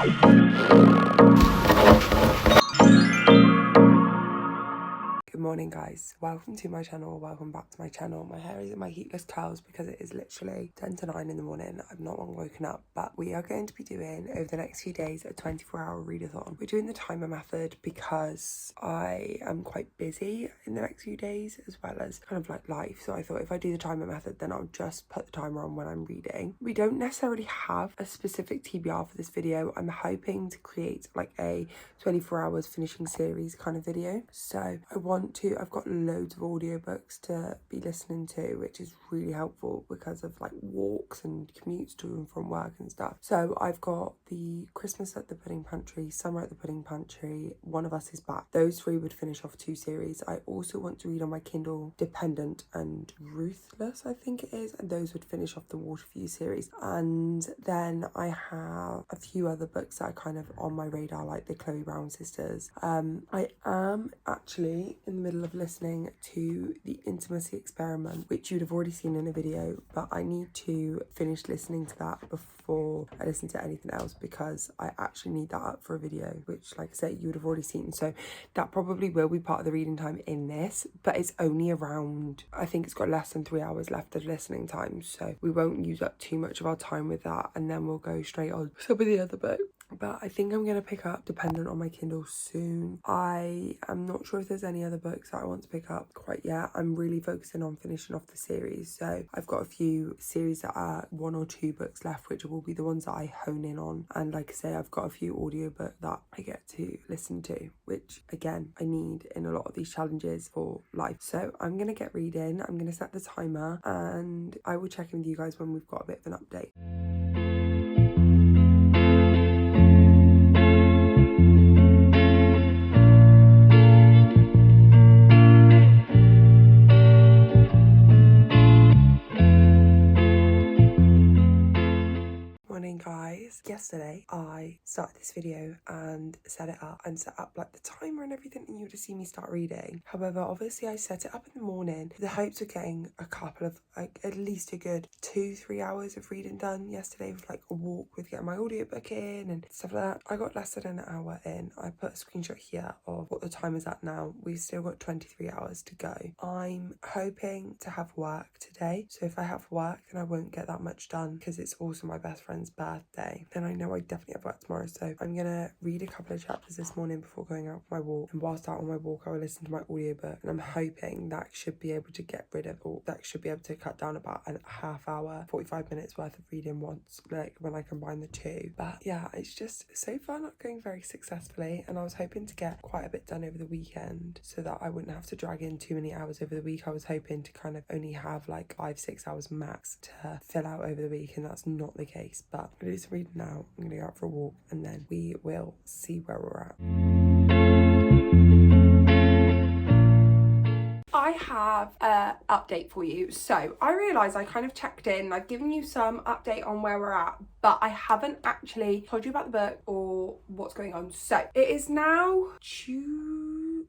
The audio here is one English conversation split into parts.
Good morning guys, welcome to my channel, welcome back to my channel. My hair is in my heatless curls because it is literally 10 to 9 in the morning. I've not long woken up, but we are going to be doing over the next few days a 24-hour readathon. We're doing the timer method because I am quite busy in the next few days as well as kind of like life. So I thought if I do the timer method then I'll just put the timer on when I'm reading. We don't necessarily have a specific TBR for this video. I'm hoping to create like a 24 hours finishing series kind of video. So I've got loads of audiobooks to be listening to, which is really helpful because of like walks and commutes to and from work and stuff. So I've got the Christmas at the Pudding Pantry, Summer at the Pudding Pantry, One of Us is Back. Those three would finish off 2 series. I also want to read on my Kindle Dependent and Ruthless, I think it is, and those would finish off the Waterview series. And then I have a few other books that are kind of on my radar, like the Chloe Brown sisters. I am actually in the middle of listening to The Intimacy Experiment, which you'd have already seen in a video, but I need to finish listening to that before I listen to anything else because I actually need that up for a video, which like I say, you would have already seen. So that probably will be part of the reading time in this, but it's only around, I think it's got less than 3 hours left of listening time, so we won't use up too much of our time with that, and then we'll go straight on some of the other books. But I think I'm going to pick up Dependent on my Kindle soon. I am not sure if there's any other books that I want to pick up quite yet. I'm really focusing on finishing off the series. So I've got a few series that are 1 or 2 books left, which will be the ones that I hone in on. And like I say, I've got a few audiobooks that I get to listen to, which again, I need in a lot of these challenges for life. So I'm going to get reading. I'm going to set the timer and I will check in with you guys when we've got a bit of an update. Guys, yesterday I started this video and set up like the timer and everything, and you would have seen me start reading. However, obviously I set it up in the morning with the hopes of getting a couple of like at least a good 2-3 hours of reading done yesterday, with like a walk with getting my audiobook in and stuff like that. I got less than an hour in. I put a screenshot here of what the time is at now. We've still got 23 hours to go. I'm hoping to have work today, so if I have work then I won't get that much done because it's also my best friend's birthday. Then I know I definitely have work tomorrow, so I'm gonna read a couple of chapters this morning before going out for my walk, and whilst out on my walk I will listen to my audiobook, and I'm hoping that should be able to get rid of, or that should be able to cut down about a half hour, 45 minutes worth of reading once, like when I combine the two. But yeah, it's just so far not going very successfully, and I was hoping to get quite a bit done over the weekend so that I wouldn't have to drag in too many hours over the week. I was hoping to kind of only have like 5-6 hours max to fill out over the week, and that's not the case. But I'm gonna do some reading now, I'm gonna go out for a walk, and then we will see where we're at. I have an update for you. So I realised I kind of checked in, I've given you some update on where we're at, but I haven't actually told you about the book or what's going on. So it is now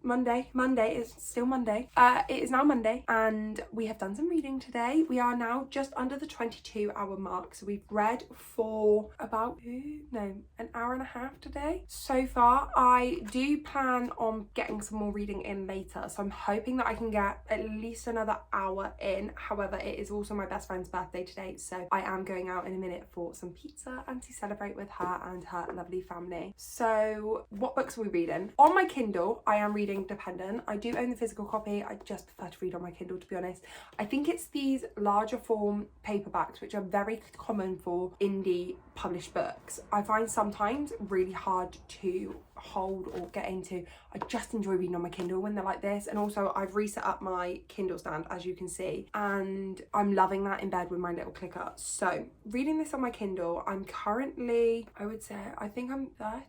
Monday. It's still Monday. It is now Monday and we have done some reading today. We are now just under the 22-hour mark. So we've read for about an hour and a half today so far. I do plan on getting some more reading in later, so I'm hoping that I can get at least another hour in. However, it is also my best friend's birthday today, so I am going out in a minute for some pizza and to celebrate with her and her lovely family. So what books are we reading? On my Kindle, I am reading Dependent. I do own the physical copy. I just prefer to read on my Kindle, to be honest. I think it's these larger form paperbacks which are very common for indie published books. I find sometimes really hard to hold or get into. I just enjoy reading on my Kindle when they're like this, and also I've reset up my Kindle stand, as you can see, and I'm loving that in bed with my little clicker. So reading this on my Kindle, I'm currently, I would say, I think I'm 30%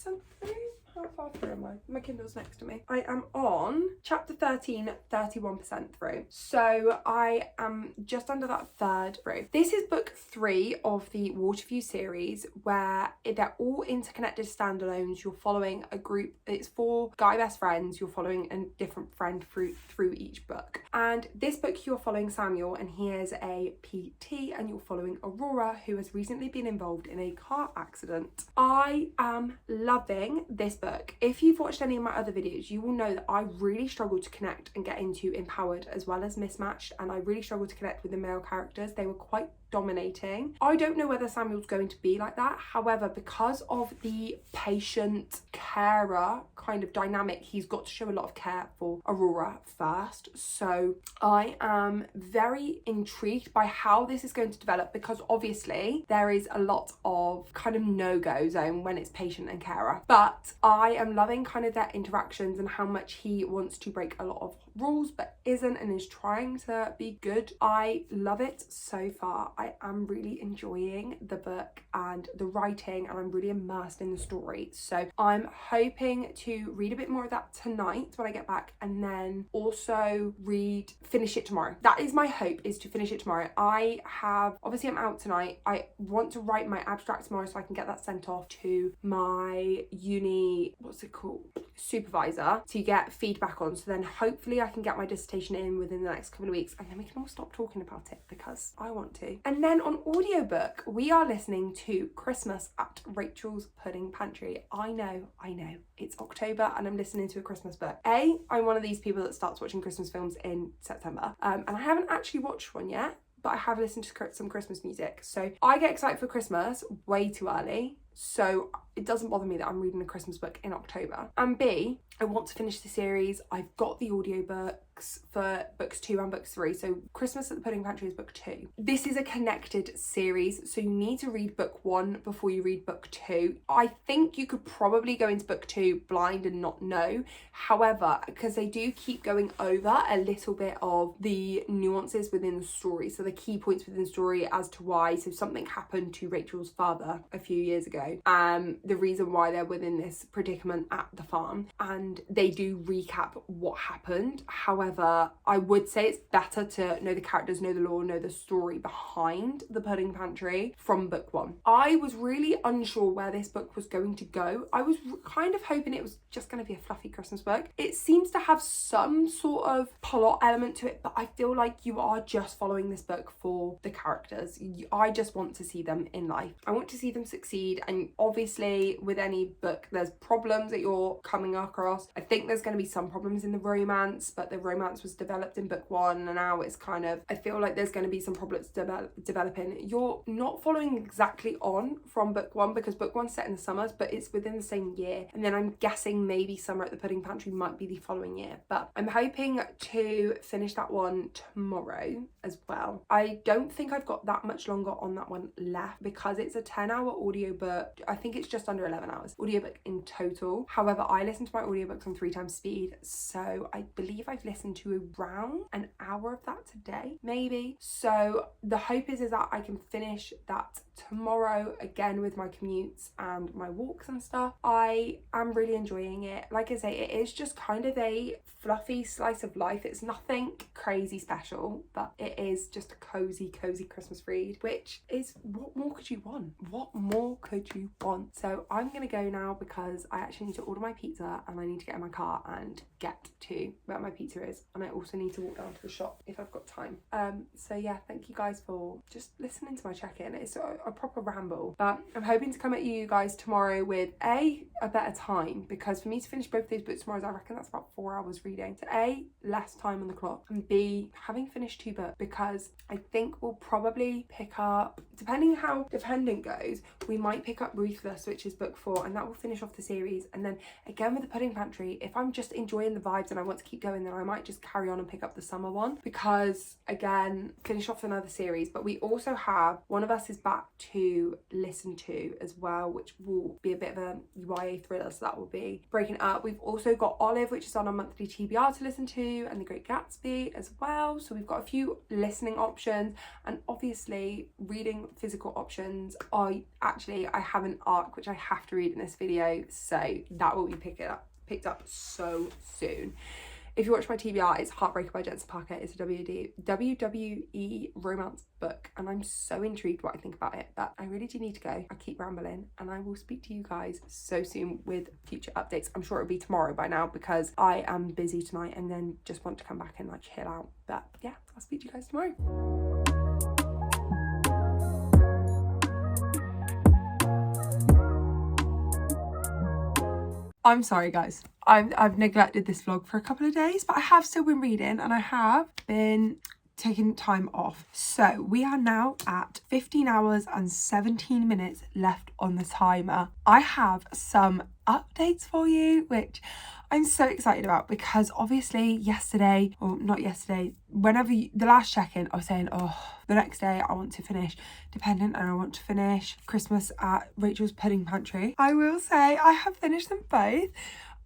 through. How far through am I? My Kindle's next to me. I am on chapter 13, 31% through. So I am just under that third through. This is book 3 of the Waterview series, where they're all interconnected standalones. You're following following a group. It's 4 guy best friends. You're following a different friend through each book. And this book you're following Samuel, and he is a PT, and you're following Aurora, who has recently been involved in a car accident. I am loving this book. If you've watched any of my other videos, you will know that I really struggled to connect and get into Empowered as well as Mismatched, and I really struggled to connect with the male characters. They were quite dominating. I don't know whether Samuel's going to be like that. However, because of the patient carer kind of dynamic, he's got to show a lot of care for Aurora first. So I am very intrigued by how this is going to develop, because obviously there is a lot of kind of no-go zone when it's patient and carer. But I am loving kind of their interactions and how much he wants to break a lot of rules but isn't, and is trying to be good. I love it so far. I am really enjoying the book and the writing, and I'm really immersed in the story. So I'm hoping to read a bit more of that tonight when I get back, and then also finish it tomorrow. That is my hope, is to finish it tomorrow. Obviously I'm out tonight. I want to write my abstract tomorrow so I can get that sent off to my uni, supervisor, to get feedback on. So then hopefully I can get my dissertation in within the next couple of weeks, and then we can all stop talking about it because I want to. And then on audiobook, we are listening to Christmas at Rachel's Pudding Pantry. I know, it's October and I'm listening to a Christmas book. I'm one of these people that starts watching Christmas films in September, and I haven't actually watched one yet, but I have listened to some Christmas music. So I get excited for Christmas way too early. So it doesn't bother me that I'm reading a Christmas book in October. And B, I want to finish the series. I've got the audiobooks for books 2 and books 3. So Christmas at the Pudding Pantry is book 2. This is a connected series, so you need to read book 1 before you read book 2. I think you could probably go into book 2 blind and not know. However, because they do keep going over a little bit of the nuances within the story, so the key points within the story as to why. So something happened to Rachel's father a few years ago. The reason why they're within this predicament at the farm, and they do recap what happened. However, I would say it's better to know the characters, know the lore, know the story behind the Pudding Pantry from book 1. I was really unsure where this book was going to go. I was kind of hoping it was just going to be a fluffy Christmas book. It seems to have some sort of plot element to it, but I feel like you are just following this book for the characters. I just want to see them in life. I want to see them succeed, and obviously with any book there's problems that you're coming across. I think there's going to be some problems in the romance, but the romance was developed in book 1, and now it's kind of, I feel like there's going to be some problems developing. You're not following exactly on from book 1, because book 1's set in the summers, but it's within the same year, and then I'm guessing maybe Summer at the Pudding Pantry might be the following year. But I'm hoping to finish that one tomorrow as well. I don't think I've got that much longer on that one left, because it's a 10-hour audiobook. I think it's just under 11 hours audiobook in total. However, I listen to my audiobooks on 3 times speed, so I believe I've listened to around an hour of that today, maybe. So the hope is that I can finish that tomorrow, again with my commutes and my walks and stuff. I am really enjoying it. Like I say, it is just kind of a fluffy slice of life. It's nothing crazy special, but it is just a cozy Christmas read, which is, what more could you want? What more could you want? So I'm gonna go now, because I actually need to order my pizza, and I need to get in my car and get to where my pizza is, and I also need to walk down to the shop if I've got time. So yeah, thank you guys for just listening to my check-in. It's a proper ramble, but I'm hoping to come at you guys tomorrow with a better time, because for me to finish both these books tomorrow, I reckon that's about 4 hours reading. So A, less time on the clock, and B, having finished 2 books, because I think we'll probably pick up, depending how Dependent goes, we might pick up Ruthless, which is book 4, and that will finish off the series. And then again with the Pudding Pantry, if I'm just enjoying the vibes and I want to keep going, then I might just carry on and pick up the summer one, because again, finish off another series. But we also have One of Us is back to listen to as well, which will be a bit of a YA thriller, so that will be breaking it up. We've also got Olive, which is on our monthly TBR to listen to, and The Great Gatsby as well. So we've got a few listening options, and obviously reading physical options. I have an ARC which I have to read in this video, so that will be picked up so soon. If you watch my TBR, it's Heartbreaker by Jensen Parker. It's a WWE romance book, and I'm so intrigued what I think about it, but I really do need to go. I keep rambling, and I will speak to you guys so soon with future updates. I'm sure it'll be tomorrow by now because I am busy tonight and then just want to come back and like chill out. But yeah, I'll speak to you guys tomorrow. I'm sorry guys, I've neglected this vlog for a couple of days, but I have still been reading and I have been taking time off. So we are now at 15 hours and 17 minutes left on the timer. I have some updates for you, which I'm so excited about because obviously yesterday, or not yesterday, the last check-in, I was saying, oh, the next day I want to finish Dependent and I want to finish Christmas at Rachel's Pudding Pantry. I will say I have finished them both.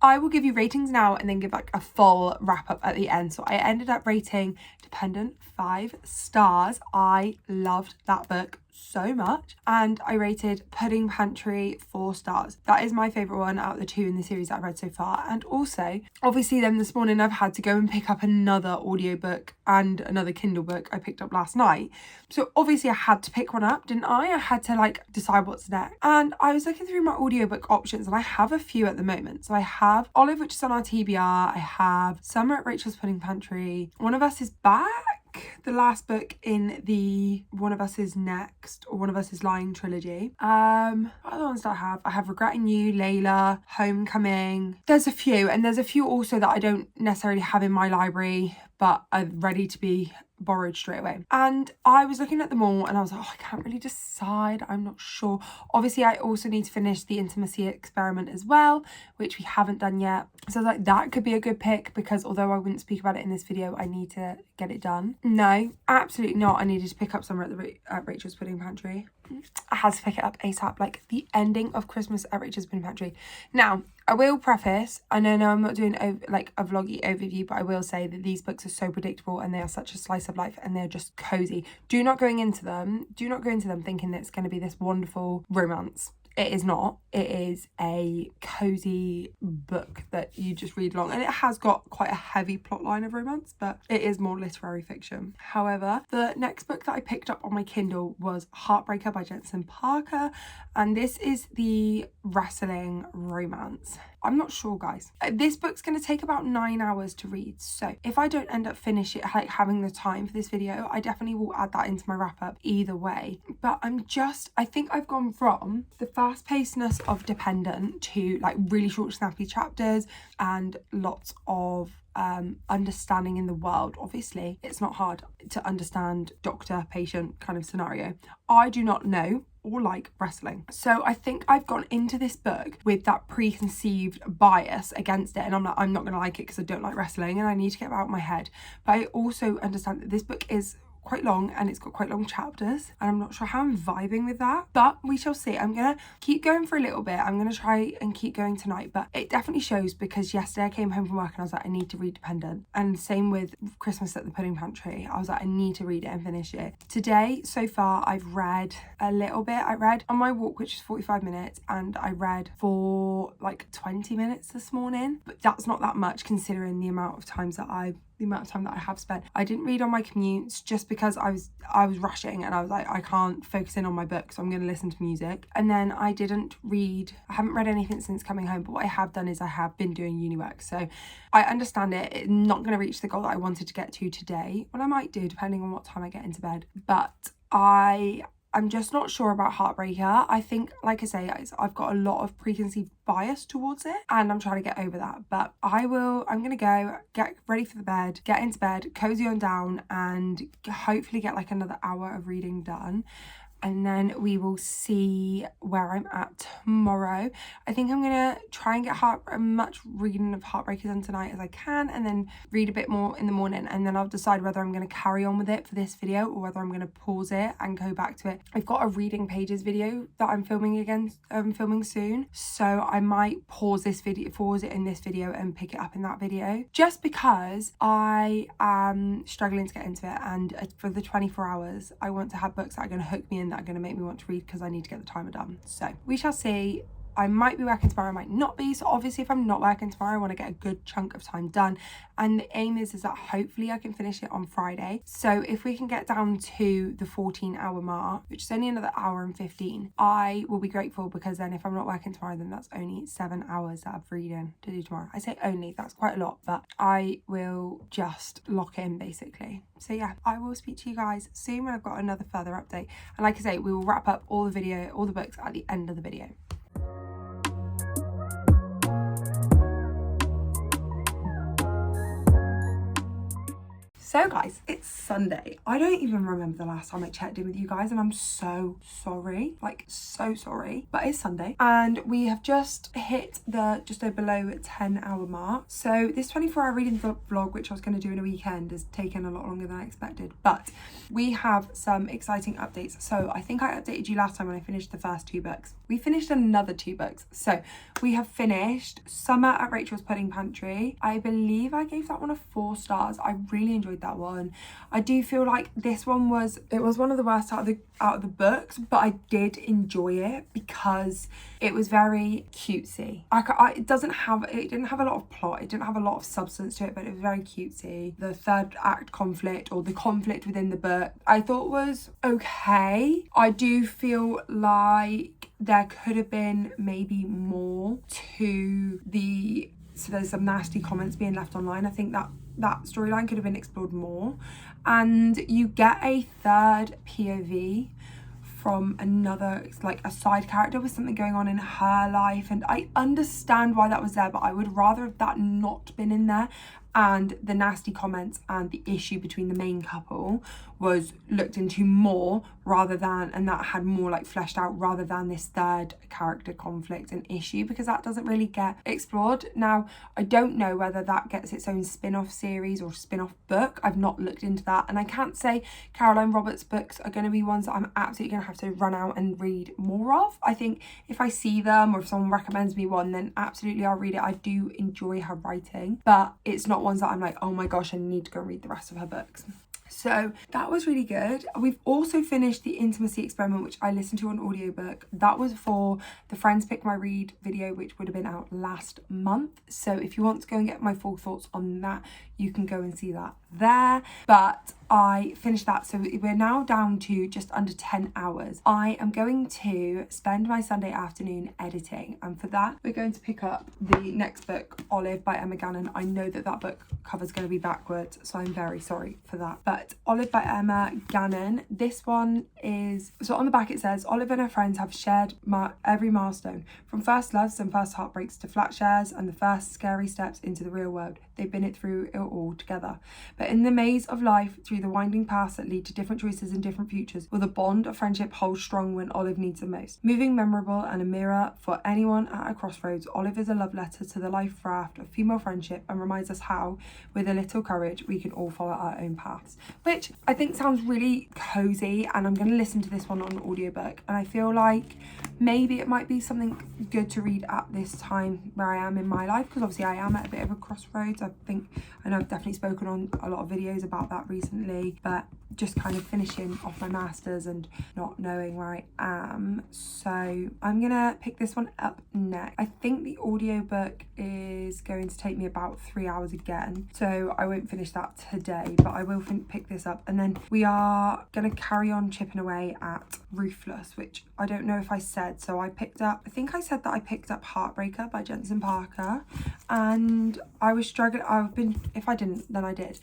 I will give you ratings now and then give like a full wrap up at the end. So I ended up rating Dependent 5 stars. I loved that book so much, and I rated Pudding Pantry 4 stars. That is my favourite one out of the 2 in the series that I've read so far. And also obviously then this morning I've had to go and pick up another audiobook and another Kindle book I picked up last night. So obviously I had to pick one up, didn't I? I had to like decide what's next. And I was looking through my audiobook options and I have a few at the moment. So I have Olive, which is on our TBR. I have Summer at Rachel's Pudding Pantry. One of Us is Back, the last book in the One of Us Is Next or One of Us Is Lying trilogy. What other ones do I have? I have Regretting You, Layla, Homecoming. There's a few, and there's a few also that I don't necessarily have in my library but are ready to be borrowed straight away. And I was looking at them all and I was like, oh, I can't really decide, I'm not sure. Obviously I also need to finish The Intimacy Experiment as well, which we haven't done yet. So I was like, that could be a good pick because although I wouldn't speak about it in this video, I need to get it done. No, absolutely not. I needed to pick up Summer at Rachel's Pudding Pantry. I had to pick it up ASAP, like the ending of Christmas at Rachel's Pudding Pantry. Now, I will preface, I know I'm not doing like a vloggy overview, but I will say that these books are so predictable and they are such a slice of life and they're just cozy. Do not go into them thinking that it's going to be this wonderful romance. It is not. It is a cozy book that you just read along, and it has got quite a heavy plot line of romance, but it is more literary fiction. However, the next book that I picked up on my Kindle was Heartbreaker by Jensen Parker, and this is the wrestling romance. I'm not sure, guys. This book's going to take about 9 hours to read, so if I don't end up finishing it, like having the time for this video, I definitely will add that into my wrap up either way. But I think I've gone from the fast-pacedness of Dependent to like really short snappy chapters and lots of understanding in the world. Obviously it's not hard to understand doctor-patient kind of scenario. I do not know or like wrestling, so I think I've gone into this book with that preconceived bias against it, and I'm not gonna like it because I don't like wrestling and I need to get it out of my head. But I also understand that this book is quite long and it's got quite long chapters, and I'm not sure how I'm vibing with that, but we shall see. I'm gonna keep going for a little bit. I'm gonna try and keep going tonight, but it definitely shows because yesterday I came home from work and I was like, I need to read Dependent, and same with Christmas at the Pudding Pantry. I was like, I need to read it and finish it. Today so far I've read a little bit. I read on my walk, which is 45 minutes, and I read for like 20 minutes this morning, but that's not that much considering the amount of time that I have spent. I didn't read on my commutes just because I was rushing and I was like, I can't focus in on my book, so I'm going to listen to music. And then I haven't read anything since coming home, but what I have done is I have been doing uni work, so I understand it's not going to reach the goal that I wanted to get to today. Well, I might do depending on what time I get into bed, but I'm just not sure about Heartbreaker. I think, like I say, I've got a lot of preconceived bias towards it and I'm trying to get over that. But I'm going to go get ready for the bed, get into bed, cozy on down, and hopefully get like another hour of reading done. And then we will see where I'm at tomorrow. I think I'm gonna try and get as much reading of Heartbreaker done tonight as I can, and then read a bit more in the morning, and then I'll decide whether I'm gonna carry on with it for this video or whether I'm gonna pause it and go back to it. I've got a reading pages video that I'm filming soon, so I might pause it in this video and pick it up in that video, just because I am struggling to get into it, and for the 24 hours I want to have books that are going to hook me in, that are going to make me want to read, because I need to get the timer done. So we shall see. I might be working tomorrow, I might not be. So obviously if I'm not working tomorrow, I want to get a good chunk of time done. And the aim is that hopefully I can finish it on Friday. So if we can get down to the 14-hour mark, which is only another hour and 15, I will be grateful, because then if I'm not working tomorrow, then that's only 7 hours that I've reading to do tomorrow. I say only, that's quite a lot, but I will just lock in basically. So yeah, I will speak to you guys soon when I've got another further update. And like I say, we will wrap up all the books at the end of the video. So guys, it's Sunday. I don't even remember the last time I checked in with you guys, and I'm so sorry, like so sorry, but it's Sunday and we have just hit the just below 10-hour mark. So this 24-hour reading vlog, which I was going to do in a weekend, has taken a lot longer than I expected, but we have some exciting updates. So I think I updated you last time when I finished the first 2 books. We finished another 2 books. So we have finished Summer at Rachel's Pudding Pantry. I believe I gave that one a 4 stars. I really enjoyed that one. I do feel like this one was one of the worst out of the books, but I did enjoy it because it was very cutesy. It didn't have a lot of plot, it didn't have a lot of substance to it, but it was very cutesy. The third act conflict, or the conflict within the book, I thought was okay. I do feel like there could have been maybe more to the, so there's some nasty comments being left online. I think that storyline could have been explored more, and you get a third POV from another, like a side character with something going on in her life, and I understand why that was there, but I would rather have that not been in there, and the nasty comments and the issue between the main couple was looked into more, rather than, and that had more like fleshed out, rather than this third character conflict and issue, because that doesn't really get explored. Now, I don't know whether that gets its own spin-off series or spin-off book. I've not looked into that, and I can't say Caroline Roberts' books are going to be ones that I'm absolutely going to have to run out and read more of. I think if I see them, or if someone recommends me one, then absolutely I'll read it. I do enjoy her writing, but it's not ones that I'm like, oh my gosh, I need to go read the rest of her books. So that was really good. We've also finished The Intimacy Experiment, which I listened to on audiobook. That was for the Friends Pick My Read video, which would have been out last month. So if you want to go and get my full thoughts on that, you can go and see that there. But I finished that, so we're now down to just under 10 hours. I am going to spend my Sunday afternoon editing, and for that we're going to pick up the next book, Olive by Emma Gannon. I know that book cover's going to be backwards, so I'm very sorry for that, but Olive by Emma Gannon, this one is, so on the back it says, Olive and her friends have shared every milestone, from first loves and first heartbreaks to flat shares and the first scary steps into the real world. They've been it through it all together, but in the maze of life, through the winding paths that lead to different choices and different futures, will the bond of friendship hold strong when Olive needs the most. Moving, memorable, and a mirror for anyone at a crossroads, Olive is a love letter to the life raft of female friendship, and reminds us how, with a little courage, we can all follow our own paths. Which I think sounds really cozy, and I'm going to listen to this one on audiobook, and I feel like maybe it might be something good to read at this time where I am in my life, because obviously I am at a bit of a crossroads. I know I've definitely spoken on a lot of videos about that recently, but just kind of finishing off my masters and not knowing where I am. So I'm gonna pick this one up next. I think the audiobook is going to take me about 3 hours again, so I won't finish that today, but I will pick this up, and then we are gonna carry on chipping away at Ruthless, which I don't know if I said. So I think I said that I picked up Heartbreaker by Jensen Parker, and I was struggling. If I didn't, then I did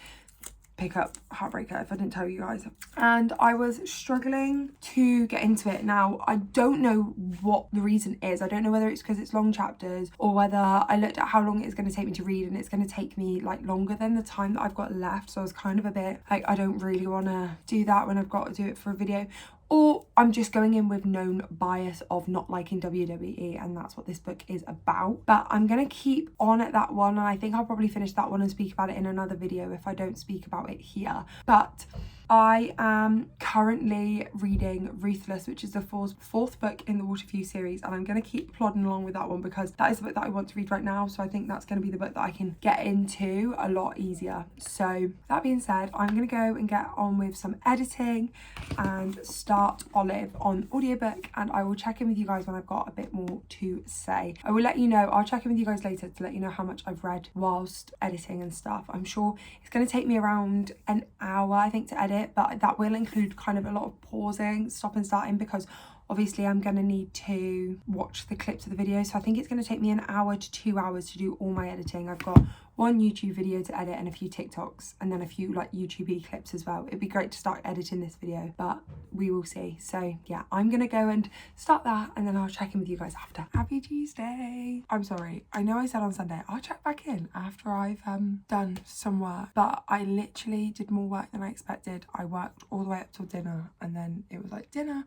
pick up Heartbreaker, if I didn't tell you guys, and I was struggling to get into it. Now, I don't know what the reason is. I don't know whether it's because it's long chapters, or whether I looked at how long it's going to take me to read, and it's going to take me like longer than the time that I've got left, so I was kind of a bit like, I don't really want to do that when I've got to do it for a video. Or I'm just going in with known bias of not liking WWE, and that's what this book is about. But I'm going to keep on at that one, and I think I'll probably finish that one and speak about it in another video if I don't speak about it here. But I am currently reading Ruthless, which is the fourth book in the Waterview series, and I'm going to keep plodding along with that one because that is the book that I want to read right now, so I think that's going to be the book that I can get into a lot easier. So that being said, I'm going to go and get on with some editing and start Olive on audiobook, and I will check in with you guys when I've got a bit more to say. I will let you know, I'll check in with you guys later to let you know how much I've read whilst editing and stuff. I'm sure it's going to take me around an hour, I think, to edit, but that will include kind of a lot of pausing, stop and starting, because obviously I'm going to need to watch the clips of the video. So I think it's going to take me an hour to 2 hours to do all my editing. I've got one YouTube video to edit and a few TikToks and then a few like YouTube clips as well. It'd be great to start editing this video, but we will see. So yeah, I'm gonna go and start that and then I'll check in with you guys after. Happy Tuesday. I'm sorry, I know I said on Sunday I'll check back in after I've done some work, but I literally did more work than I expected. I worked all the way up till dinner and then it was like dinner,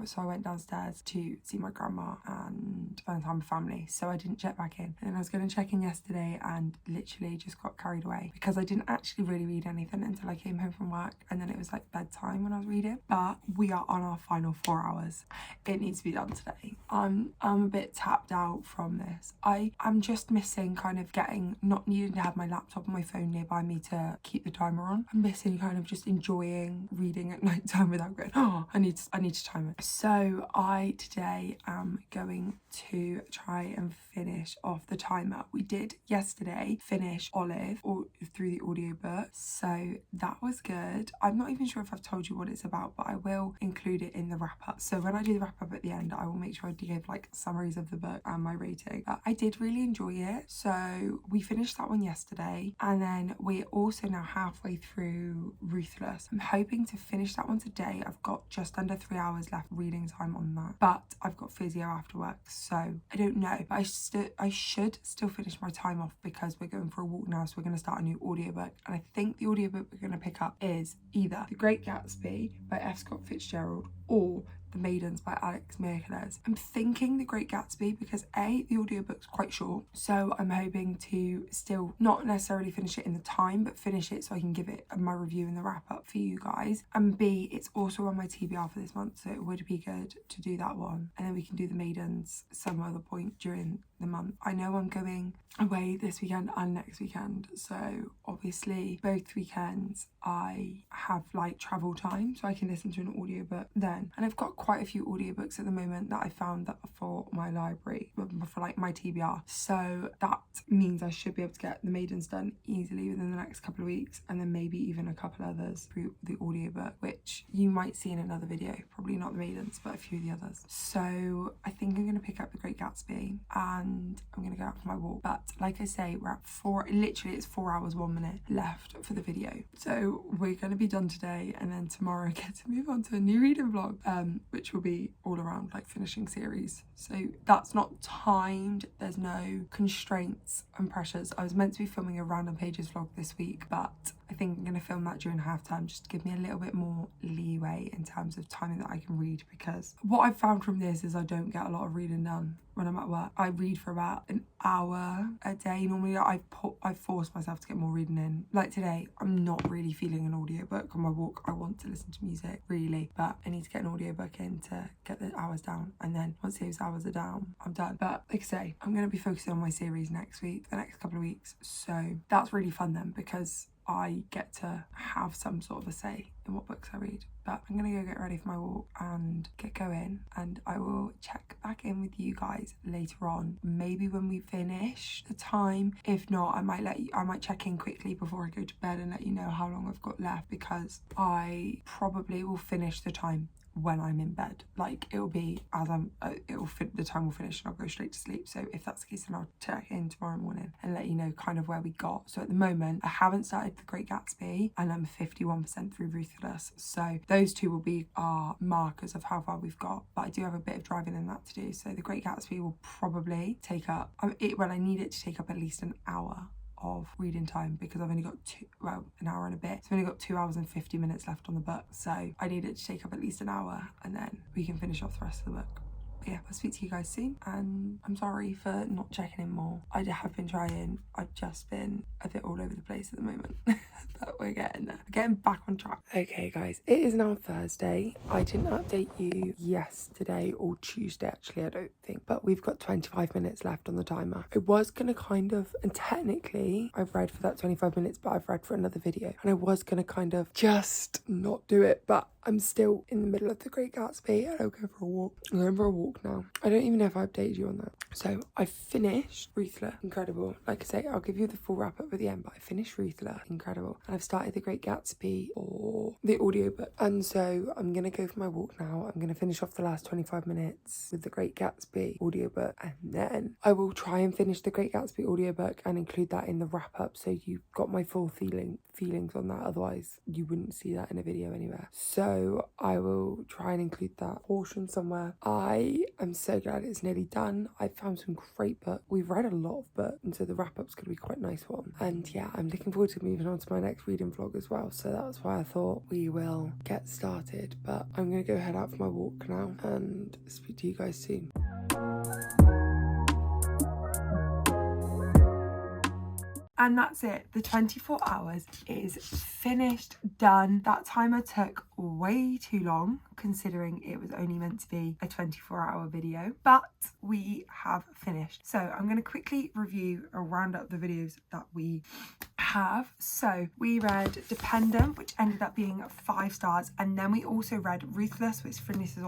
so I went downstairs to see my grandma and spend time with family, so I didn't check back in. And then I was going to check in yesterday and literally just got carried away because I didn't actually really read anything until I came home from work, and then it was like bedtime when I was reading. But we are on our final 4 hours. It needs to be done today. I'm a bit tapped out from this. I'm just missing kind of not needing to have my laptop and my phone nearby me to keep the timer on. I'm missing kind of just enjoying reading at night time without going, oh, I need to time it. So I today am going to try and finish off the timer. We did yesterday finish Olive or through the audiobook, so that was good. I'm not even sure if I've told you what it's about, but I will include it in the wrap up. So when I do the wrap up at the end, I will make sure I give like summaries of the book and my rating. I did really enjoy it. So we finished that one yesterday, and then we're also now halfway through Ruthless. I'm hoping to finish that one today. I've got just under 3 hours left reading time on that, but I've got physio after work, so I don't know, but I should still finish my time off because we're going for a walk now, so we're going to start a new audiobook. And I think the audiobook we're going to pick up is either The Great Gatsby by F. Scott Fitzgerald or The Maidens by Alex Merkeles. I'm thinking The Great Gatsby because A, the audiobook's quite short, so I'm hoping to still not necessarily finish it in the time, but finish it so I can give it my review and the wrap up for you guys. And B, it's also on my TBR for this month, so it would be good to do that one, and then we can do The Maidens some other point during the month. I know I'm going away this weekend and next weekend, so obviously both weekends I have like travel time, so I can listen to an audiobook then. And I've got quite a few audiobooks at the moment that I found that are for my library, for like my TBR, so that means I should be able to get The Maidens done easily within the next couple of weeks, and then maybe even a couple others through the audiobook, which you might see in another video. Probably not The Maidens, but a few of the others. So I think I'm going to pick up The Great Gatsby and I'm going to go out for my walk. But like I say, we're at literally it's 4 hours 1 minute left for the video, so we're going to be done today, and then tomorrow I get to move on to a new reading vlog, which will be all around like finishing series. So that's not timed, there's no constraints and pressures. I was meant to be filming a random pages vlog this week, but I think I'm going to film that during half time just to give me a little bit more leeway in terms of timing that I can read, because what I've found from this is I don't get a lot of reading done when I'm at work. I read for about an hour a day. Normally I've forced myself to get more reading in. Like today, I'm not really feeling an audiobook on my walk. I want to listen to music really, but I need to get an audiobook in to get the hours down, and then once those hours are down, I'm done. But like I say, I'm going to be focusing on my series next week, the next couple of weeks, so that's really fun then because I get to have some sort of a say in what books I read. But I'm gonna go get ready for my walk and get going, and I will check back in with you guys later on, maybe when we finish the time. If not, I might check in quickly before I go to bed and let you know how long I've got left, because I probably will finish the time when I'm in bed. Like it'll be as the time will finish and I'll go straight to sleep. So if that's the case, then I'll check in tomorrow morning and let you know kind of where we got. So at the moment I haven't started The Great Gatsby and I'm 51% through Ruthless, so those two will be our markers of how far we've got, but I do have a bit of driving in that to do. So The Great Gatsby will probably take up I need it to take up at least an hour of reading time, because I've only got an hour and a bit. So I've only got 2 hours and 50 minutes left on the book, so I need it to take up at least an hour, and then we can finish off the rest of the book. yeah, I'll speak to you guys soon, and I'm sorry for not checking in more. I have been trying. I've just been a bit all over the place at the moment. But we're getting there. We're getting back on track. Okay guys, it is now Thursday. I didn't update you yesterday or Tuesday actually, I don't think, but we've got 25 minutes left on the timer. I was gonna kind of, and technically I've read for that 25 minutes, but I've read for another video, and I was gonna kind of just not do it, but I'm still in the middle of the Great Gatsby and I'll go for a walk. I'm going for a walk now. I don't even know if I updated you on that. So I finished Ruthless, incredible. Like I say, I'll give you the full wrap up at the end, but I finished Ruthless, incredible. And I've started the Great Gatsby or the audiobook. And so I'm going to go for my walk now. I'm going to finish off the last 25 minutes with the Great Gatsby audiobook, and then I will try and finish the Great Gatsby audiobook and include that in the wrap up, so you've got my full feelings on that. Otherwise you wouldn't see that in a video anywhere. So I will try and include that portion somewhere. I am so glad it's nearly done. I found some great books. We've read a lot of books, and so the wrap up's going to be quite a nice one. And yeah, I'm looking forward to moving on to my next reading vlog as well. So that's why I thought we will get started. But I'm going to go head out for my walk now and speak to you guys soon. And that's it. The 24 hours is finished, done. That timer took way too long, considering it was only meant to be a 24-hour video, but we have finished. So I'm going to quickly review or round up the videos that we have. So we read Dependent, which ended up being 5 stars, and then we also read Ruthless, which finishes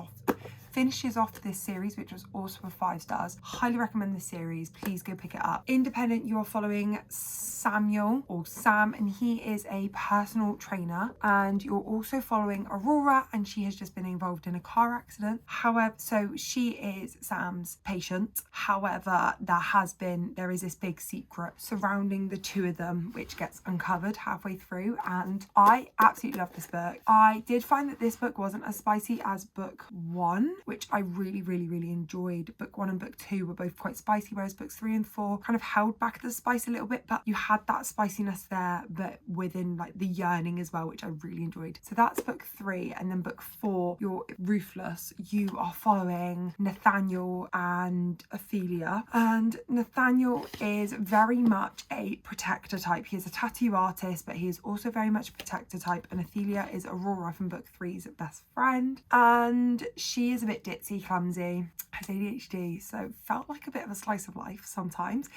off this series, which was also for 5 stars. Highly recommend this series. Please go pick it up. Independent, you are following Samuel, or Sam, and he is a personal trainer, and you're also following Aurora, and she has just been involved in a car accident. However, so she is Sam's patient. However, there is this big secret surrounding the two of them, which gets uncovered halfway through, and I absolutely love this book. I did find that this book wasn't as spicy as book 1, which I really enjoyed. Book 1 and book 2 were both quite spicy, whereas books 3 and 4 kind of held back the spice a little bit, but you had that spiciness there, but within like the yearning as well, which I really enjoyed. So that's book 3, and then book 4, you're Ruthless. You are following Nathaniel and Ophelia, and Nathaniel is very much a protector type. He is a tattoo artist, but he is also very much a protector type, and Ophelia is Aurora from book 3's best friend, and she is a bit ditzy, clumsy, has ADHD, so felt like a bit of a slice of life sometimes.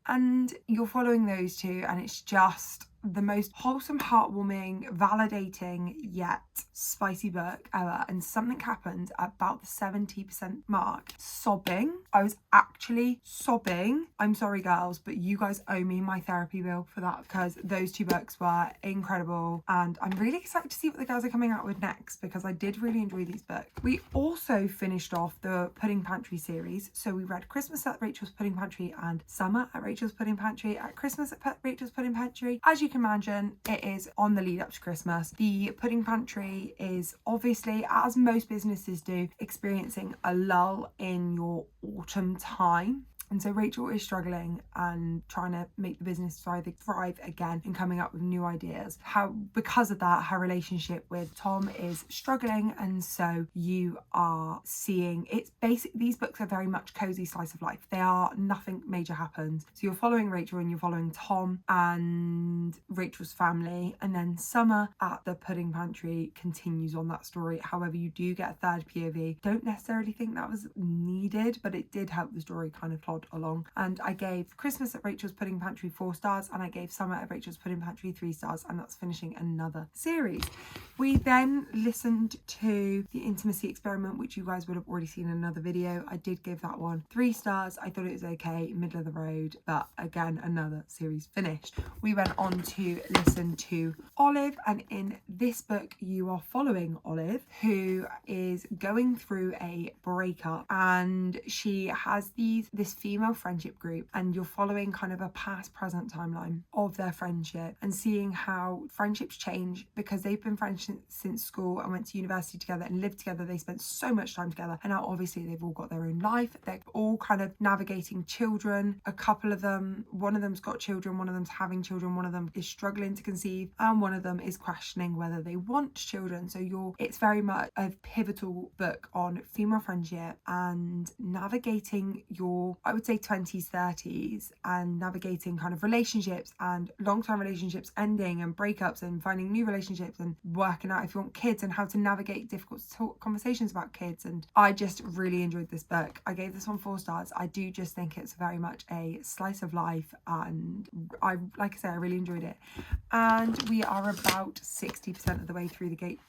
And you're following those two, and it's just the most wholesome, heartwarming, validating yet spicy book ever. And something happened at about the 70% mark. Sobbing. I was actually sobbing. I'm sorry girls, but you guys owe me my therapy bill for that, because those two books were incredible, and I'm really excited to see what the girls are coming out with next, because I did really enjoy these books. We also finished off the Pudding Pantry series. So we read Christmas at Rachel's Pudding Pantry and Summer at Rachel's Pudding Pantry. At Christmas at Rachel's Pudding Pantry, as you can imagine, it is on the lead up to Christmas. The Pudding Pantry is obviously, as most businesses do, experiencing a lull in your autumn time. And so Rachel is struggling and trying to make the business thrive again and coming up with new ideas. Because of that, her relationship with Tom is struggling, and so you are seeing it's basic. These books are very much cozy slice of life. They are, nothing major happens. So you're following Rachel and you're following Tom and Rachel's family, and then Summer at the Pudding Pantry continues on that story. However, you do get a third POV. Don't necessarily think that was needed, but it did help the story kind of plod along. And I gave Christmas at Rachel's Pudding Pantry 4 stars, and I gave Summer at Rachel's Pudding Pantry 3 stars, and that's finishing another series. We then listened to The Intimacy Experiment, which you guys would have already seen in another video. I did give that one 3 stars. I thought it was okay, middle of the road, but again, another series finished. We went on to listen to Olive, and in this book you are following Olive, who is going through a breakup, and she has this female friendship group, and you're following kind of a past present timeline of their friendship and seeing how friendships change because they've been friends since school and went to university together and lived together. They spent so much time together, and now obviously they've all got their own life. They're all kind of navigating children. A couple of them, one of them's got children, one of them's having children, one of them is struggling to conceive, and one of them is questioning whether they want children. So it's very much a pivotal book on female friendship and navigating your, I would say, 20s, 30s, and navigating kind of relationships and long-term relationships ending and breakups and finding new relationships and working out if you want kids and how to navigate difficult conversations about kids. And I just really enjoyed this book. I gave this one 4 stars. I do just think it's very much a slice of life, and like I say, I really enjoyed it. And we are about 60% of the way through the Great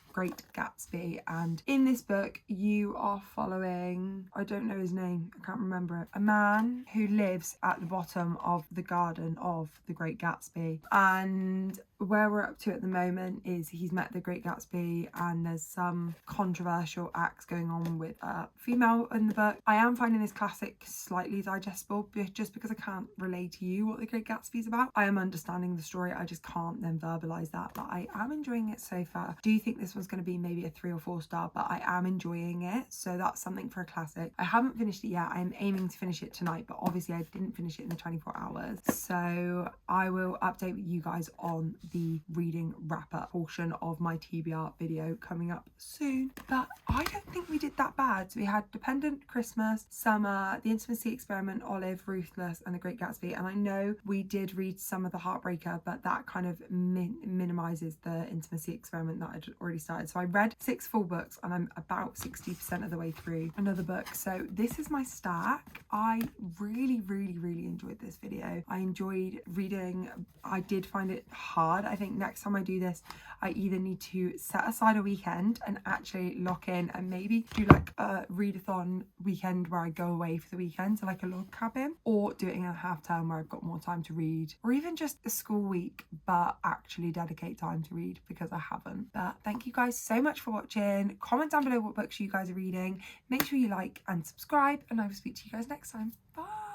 Gatsby, and in this book you are following, I don't know his name, I can't remember it, a man who lives at the bottom of the garden of the Great Gatsby. And where we're up to at the moment is he's met the Great Gatsby, and there's some controversial acts going on with a female in the book. I am finding this classic slightly digestible just because I can't relate to you what the Great Gatsby is about. I am understanding the story, I just can't then verbalize that, but I am enjoying it so far. Do you think this was going to be maybe a 3 or 4 star, but I am enjoying it, so that's something for a classic. I haven't finished it yet. I'm aiming to finish it tonight, but obviously I didn't finish it in the 24 hours, so I will update you guys on the reading wrap-up portion of my TBR video coming up soon. But I don't think we did that bad. So we had Dependent, Christmas, Summer, The Intimacy Experiment, Olive, Ruthless, and The Great Gatsby. And I know we did read some of The Heartbreaker, but that kind of minimizes the Intimacy Experiment that I'd already started. So I read 6 full books, and I'm about 60% of the way through another book. So this is my stack. I really enjoyed this video. I enjoyed reading. I did find it hard. I think next time I do this, I either need to set aside a weekend and actually lock in and maybe do like a readathon weekend where I go away for the weekend to like a log cabin, or do it in a half term where I've got more time to read, or even just a school week but actually dedicate time to read, because I haven't. But thank you guys so much for watching. Comment down below what books you guys are reading. Make sure you like and subscribe, and I will speak to you guys next time. Bye.